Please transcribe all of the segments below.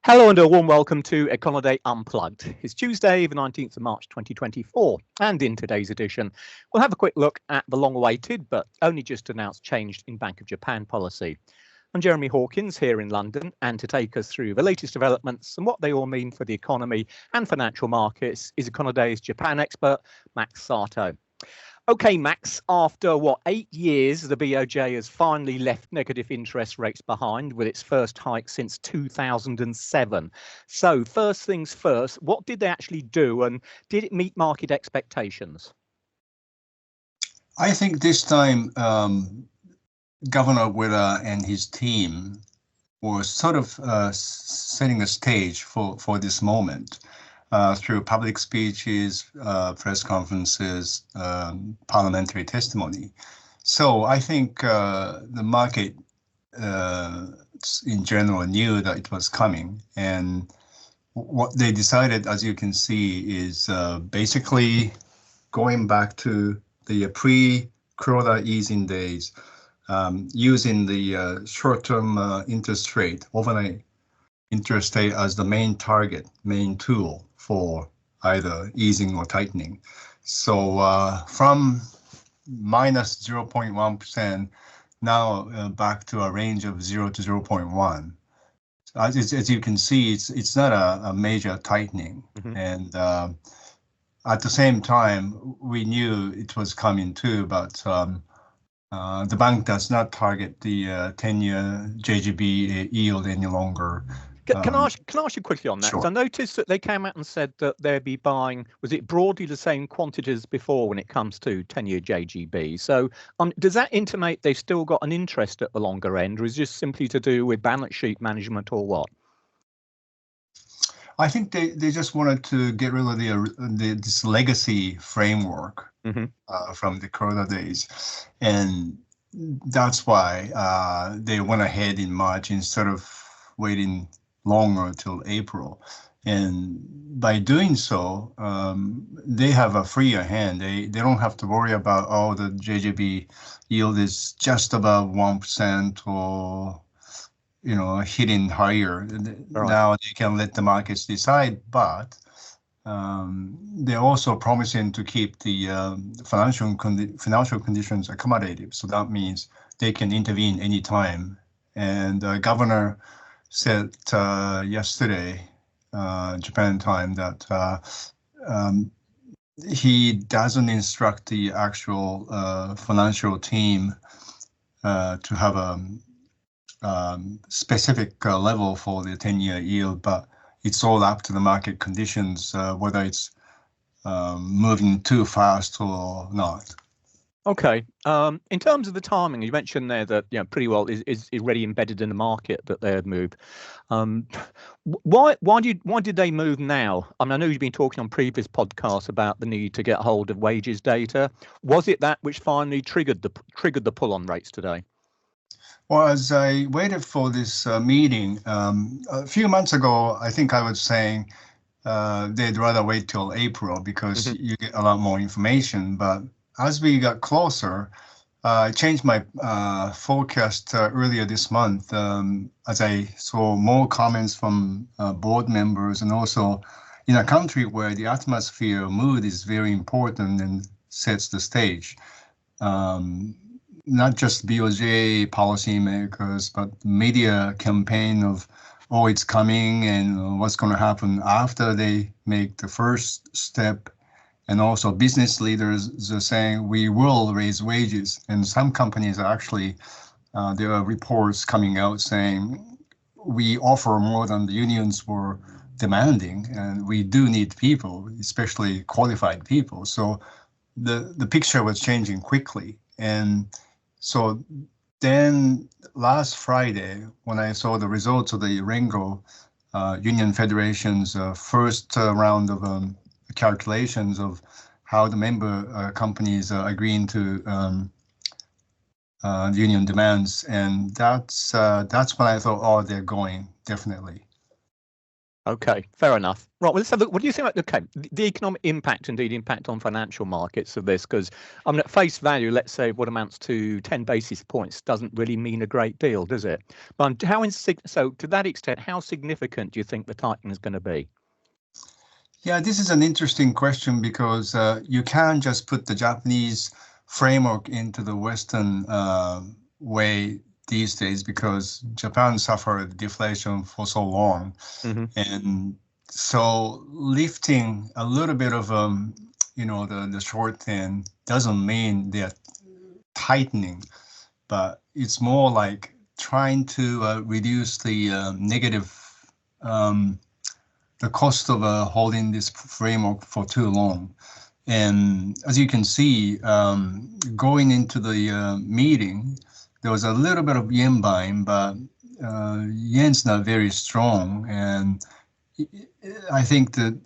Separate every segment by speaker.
Speaker 1: Hello and a warm welcome to Econoday Unplugged. It's Tuesday, the 19th of March 2024, and in today's edition, we'll have a quick look at the long-awaited but only just announced change in Bank of Japan policy. I'm Jeremy Hawkins here in London, and to take us through the latest developments and what they all mean for the economy and financial markets is Econoday's Japan expert, Max Sarto. Okay, Max, after 8 years, the BOJ has finally left negative interest rates behind with its first hike since 2007. So first things first, what did they actually do and did it meet market expectations?
Speaker 2: I think this time Governor Ueda and his team were sort of setting a stage for this moment. Through public speeches, press conferences, parliamentary testimony. So I think the market in general knew that it was coming. And what they decided, as you can see, is basically going back to the pre-Kuroda easing days, using the short-term interest rate, overnight interest rate as the main target, main tool for either easing or tightening. So from minus 0.1% now back to a range of 0 to 0.1. As you can see, it's not a major tightening. Mm-hmm. And at the same time, we knew it was coming too, but the bank does not target the 10-year JGB yield any longer.
Speaker 1: Can I ask you quickly on that?
Speaker 2: Sure.
Speaker 1: I noticed that they came out and said that they'd be buying, was it broadly the same quantities before when it comes to 10-year JGB? So does that intimate they've still got an interest at the longer end, or is this simply to do with balance sheet management or what?
Speaker 2: I think they just wanted to get rid of this legacy framework from the Corona days. And that's why they went ahead in March instead of waiting longer till April. And by doing so, they have a freer hand. They don't have to worry about, the JGB yield is just above 1% or, hitting higher. Right. Now they can let the markets decide, but they're also promising to keep the financial conditions accommodative. So that means they can intervene anytime. And the governor said yesterday, Japan time, that he doesn't instruct the actual financial team to have a specific level for the 10-year yield, but it's all up to the market conditions, whether it's moving too fast or not.
Speaker 1: Okay. In terms of the timing, you mentioned there that pretty well is already embedded in the market that they had moved. Why did they move now? I mean, I know you've been talking on previous podcasts about the need to get hold of wages data. Was it that which finally triggered the pull on rates today?
Speaker 2: Well, as I waited for this meeting, a few months ago, I think I was saying they'd rather wait till April because you get a lot more information. But as we got closer, I changed my forecast earlier this month as I saw more comments from board members, and also in a country where the atmosphere mood is very important and sets the stage. Not just BOJ policymakers, but media campaign of, it's coming and what's going to happen after they make the first step. And also business leaders are saying we will raise wages. And some companies are actually, there are reports coming out saying we offer more than the unions were demanding, and we do need people, especially qualified people. So the picture was changing quickly. And so then last Friday, when I saw the results of the Rengo Union Federation's first round of calculations of how the member companies are agreeing to the union demands, and that's when I thought, they're going, definitely.
Speaker 1: Okay, fair enough. Right, well, let's have a look. What do you think about, okay, the economic impact, indeed, impact on financial markets of this? Because, I mean, at face value, let's say what amounts to 10 basis points doesn't really mean a great deal, does it? But so to that extent, how significant do you think the tightening is going to be?
Speaker 2: Yeah, this is an interesting question because you can't just put the Japanese framework into the Western way these days because Japan suffered deflation for so long. Mm-hmm. And so lifting a little bit of, the short end doesn't mean they're tightening, but it's more like trying to reduce the negative the cost of holding this framework for too long. And as you can see, going into the meeting, there was a little bit of yen buying, but yen's not very strong. And I think the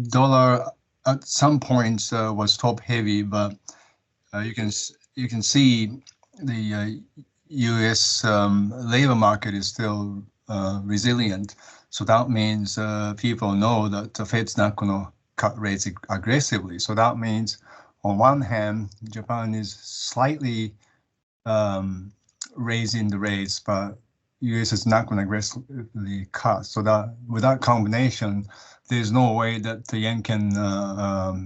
Speaker 2: dollar at some points was top heavy, but you can see the U.S. Labor market is still resilient. So that means people know that the Fed's not going to cut rates aggressively. So that means, on one hand, Japan is slightly raising the rates, but U.S. is not going to aggressively cut. So that with that combination, there's no way that the yen can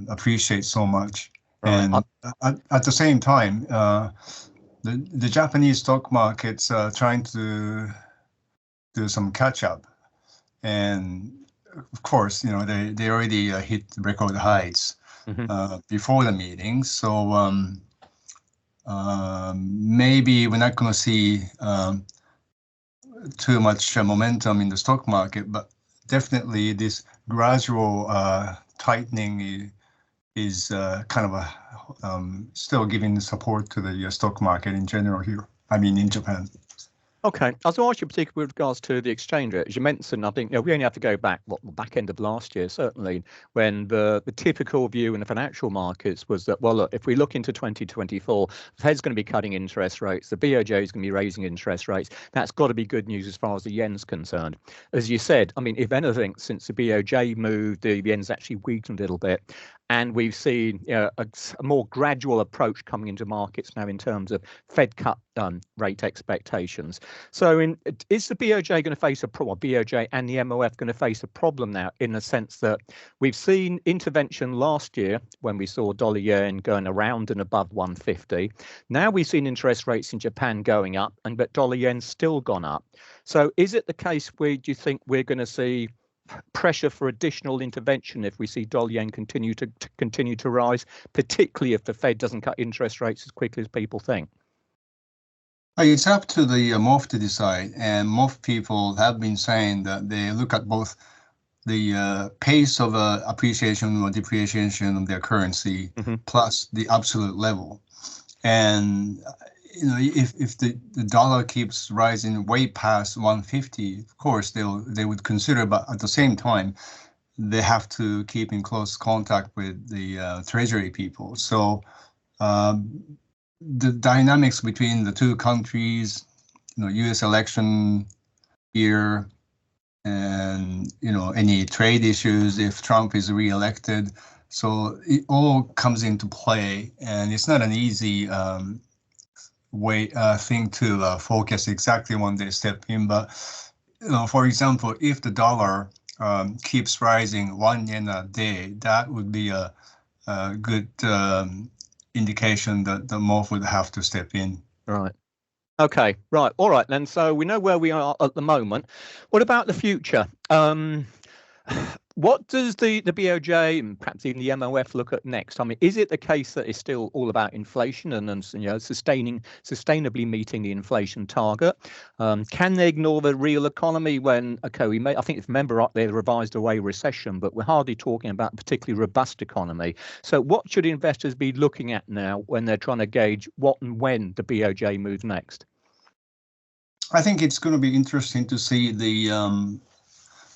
Speaker 2: appreciate so much. Right. And at the same time, the Japanese stock market's trying to do some catch up. And of course, they already hit record highs before the meeting. So maybe we're not going to see too much momentum in the stock market, but definitely this gradual tightening is kind of still giving support to the stock market in general here. I mean, in Japan.
Speaker 1: Okay, I was going to ask you particularly with regards to the exchange rate. As you mentioned, I think we only have to go back, back end of last year, certainly, when the typical view in the financial markets was that, well, look, if we look into 2024, the Fed's going to be cutting interest rates, the BOJ is going to be raising interest rates. That's got to be good news as far as the yen's concerned. As you said, I mean, if anything, since the BOJ moved, the yen's actually weakened a little bit. And we've seen a more gradual approach coming into markets now in terms of Fed cut rate expectations. So is the BOJ going to face a problem, BOJ and the MOF going to face a problem now in the sense that we've seen intervention last year when we saw dollar yen going around and above 150. Now we've seen interest rates in Japan going up, but dollar yen's still gone up. So is it the case where do you think we're going to see pressure for additional intervention if we see dollar yen continue to rise, particularly if the Fed doesn't cut interest rates as quickly as people think?
Speaker 2: It's up to the MOF to decide, and MOF people have been saying that they look at both the pace of appreciation or depreciation of their currency plus the absolute level. And if the dollar keeps rising way past 150, of course they would consider, but at the same time, they have to keep in close contact with the treasury people. So the dynamics between the two countries, U.S. election year, and any trade issues if Trump is reelected. So it all comes into play, and it's not an easy thing to focus exactly when they step in. But for example, if the dollar keeps rising 1 yen a day, that would be a good indication that the MOF would have to step in.
Speaker 1: Right. Okay. Right. All right then. So we know where we are at the moment. What about the future? What does the BOJ and perhaps even the MOF look at next? I mean, is it the case that it's still all about inflation and sustainably meeting the inflation target? Can they ignore the real economy when, I think if you remember up there, the revised away recession, but we're hardly talking about a particularly robust economy. So what should investors be looking at now when they're trying to gauge what and when the BOJ moves next?
Speaker 2: I think it's going to be interesting to see the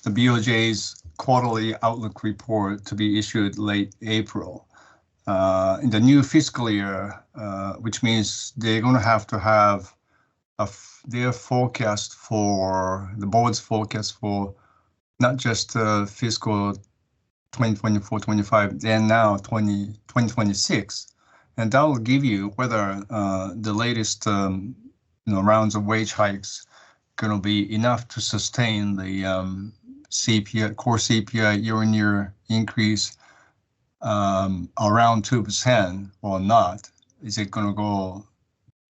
Speaker 2: BOJ's quarterly outlook report to be issued late April. In the new fiscal year, which means they're going to have their forecast for the board's forecast for not just fiscal 2024-25, and now 2026. And that will give you whether the latest rounds of wage hikes going to be enough to sustain the CPI, core CPI year-on-year increase around 2% or not. Is it going to go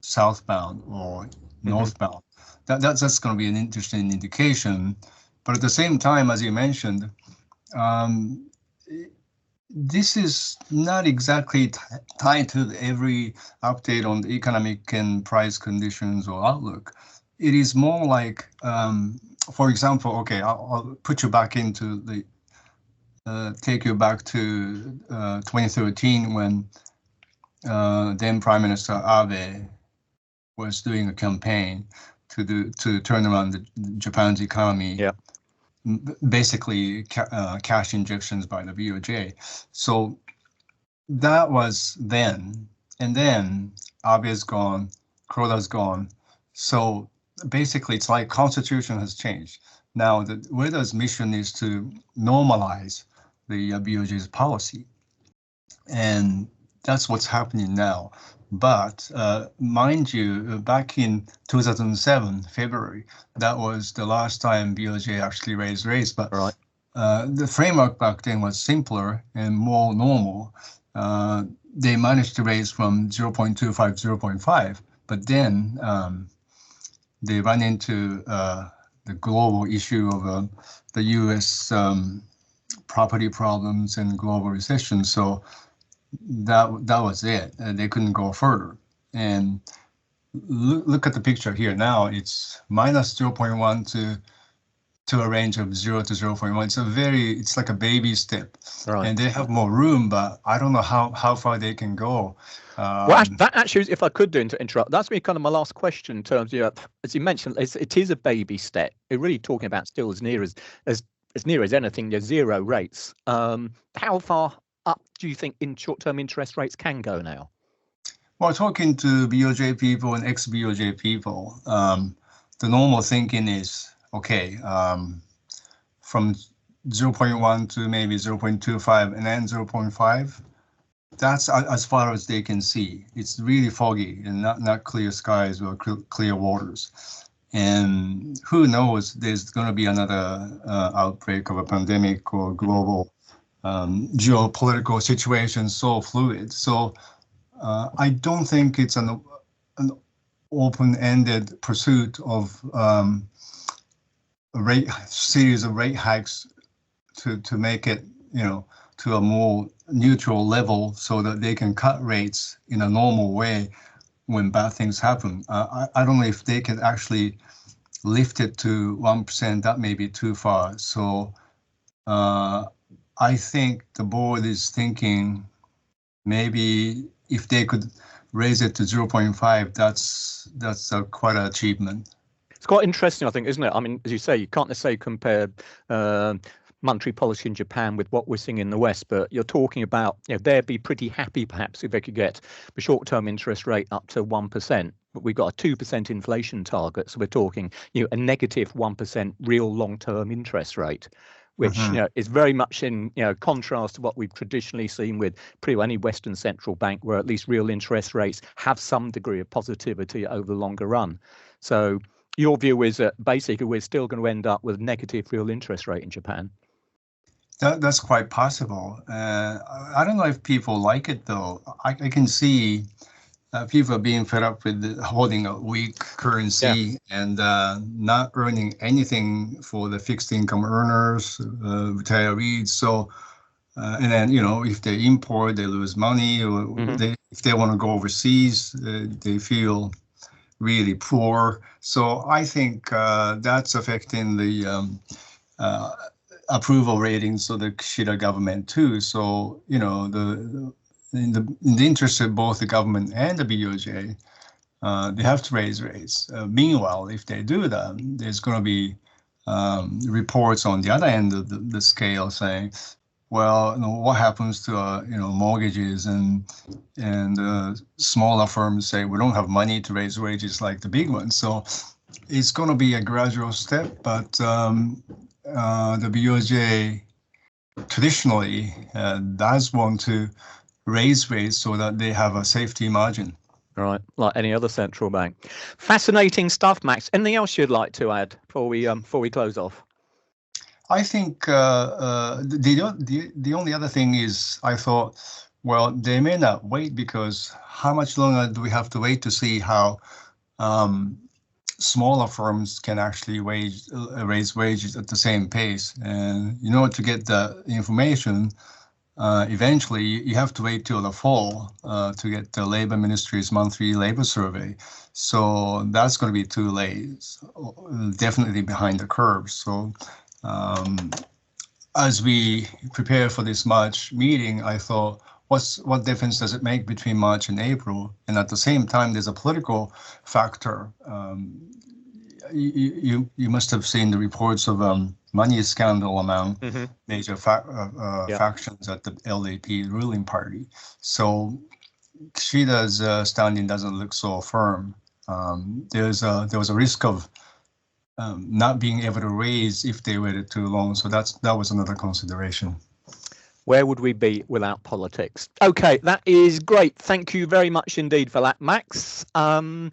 Speaker 2: southbound or northbound? That's going to be an interesting indication. But at the same time, as you mentioned, this is not exactly tied to every update on the economic and price conditions or outlook. It is more like, for example, okay, I'll put you back into the, take you back to 2013 when then Prime Minister Abe was doing a campaign to turn around Japan's economy.
Speaker 1: Yeah.
Speaker 2: Basically cash injections by the BOJ. So that was then, and then Abe's gone, Kuroda's gone. So basically it's like constitution has changed. Now Ueda's mission is to normalize the BOJ's policy. And that's what's happening now. But mind you, back in 2007, February, that was the last time BOJ actually raised rates. But
Speaker 1: right.
Speaker 2: The framework back then was simpler and more normal. They managed to raise from 0.25 to 0.5, but then they ran into the global issue of the U.S. Property problems and global recession. So that was it. They couldn't go further. And look at the picture here now. It's minus 0.1 to a range of 0 to 0.1. It's like a baby step.
Speaker 1: Right.
Speaker 2: And they have more room, but I don't know how far they can go.
Speaker 1: Well, that actually, if I could do to interrupt, that's really kind of my last question in terms of, as you mentioned, it is a baby step. We're really talking about still as near as anything, there's zero rates. How far up do you think in short-term interest rates can go now?
Speaker 2: Well, talking to BOJ people and ex-BOJ people, the normal thinking is, okay, from 0.1 to maybe 0.25 and then 0.5, that's as far as they can see. It's really foggy and not clear skies or clear waters. And who knows, there's going to be another outbreak of a pandemic or global geopolitical situation so fluid. So I don't think it's an open-ended pursuit of a series of rate hikes to make it, to a more neutral level so that they can cut rates in a normal way when bad things happen. I don't know if they can actually lift it to 1%. That may be too far. So I think the board is thinking maybe if they could raise it to 0.5, that's quite an achievement.
Speaker 1: It's quite interesting, I think, isn't it? I mean, as you say, you can't necessarily compare monetary policy in Japan with what we're seeing in the West, but you're talking about, they'd be pretty happy perhaps if they could get the short-term interest rate up to 1%. But we've got a 2% inflation target, so we're talking, a negative 1% real long-term interest rate, which is very much in contrast to what we've traditionally seen with pretty well any Western central bank, where at least real interest rates have some degree of positivity over the longer run. So your view is that basically we're still going to end up with negative real interest rate in Japan.
Speaker 2: That's quite possible. I don't know if people like it though. I can see people are being fed up with holding a weak currency and not earning anything for the fixed income earners, retirees. So, and then, if they import, they lose money, or if they want to go overseas, they feel really poor. So I think that's affecting the approval ratings of the Kishida government too. So, in the interest of both the government and the BOJ, they have to raise rates. Meanwhile, if they do that, there's going to be reports on the other end of the scale saying, well, what happens to mortgages, and smaller firms say we don't have money to raise wages like the big ones. So it's going to be a gradual step, but the BOJ traditionally does want to raise rates so that they have a safety margin.
Speaker 1: Right, like any other central bank. Fascinating stuff, Max. Anything else you'd like to add before we close off?
Speaker 2: I think the only other thing is I thought, well, they may not wait because how much longer do we have to wait to see how smaller firms can actually raise wages at the same pace? And in order to get the information, eventually you have to wait till the fall to get the Labor Ministry's monthly labor survey. So that's going to be too late, definitely behind the curve. So as we prepare for this March meeting, I thought, what difference does it make between March and April? And at the same time, there's a political factor. You must have seen the reports of money scandal among major factions at the LAP ruling party. So Kishida's standing doesn't look so firm. There was a risk of not being able to raise if they waited too long. So that was another consideration.
Speaker 1: Where would we be without politics? Okay, that is great. Thank you very much indeed for that, Max. And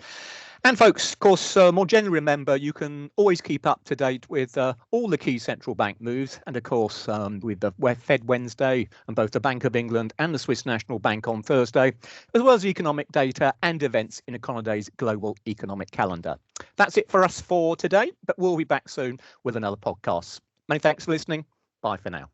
Speaker 1: folks, of course, more generally, remember, you can always keep up to date with all the key central bank moves. And of course, with the Fed Wednesday and both the Bank of England and the Swiss National Bank on Thursday, as well as economic data and events in Econoday's global economic calendar. That's it for us for today, but we'll be back soon with another podcast. Many thanks for listening. Bye for now.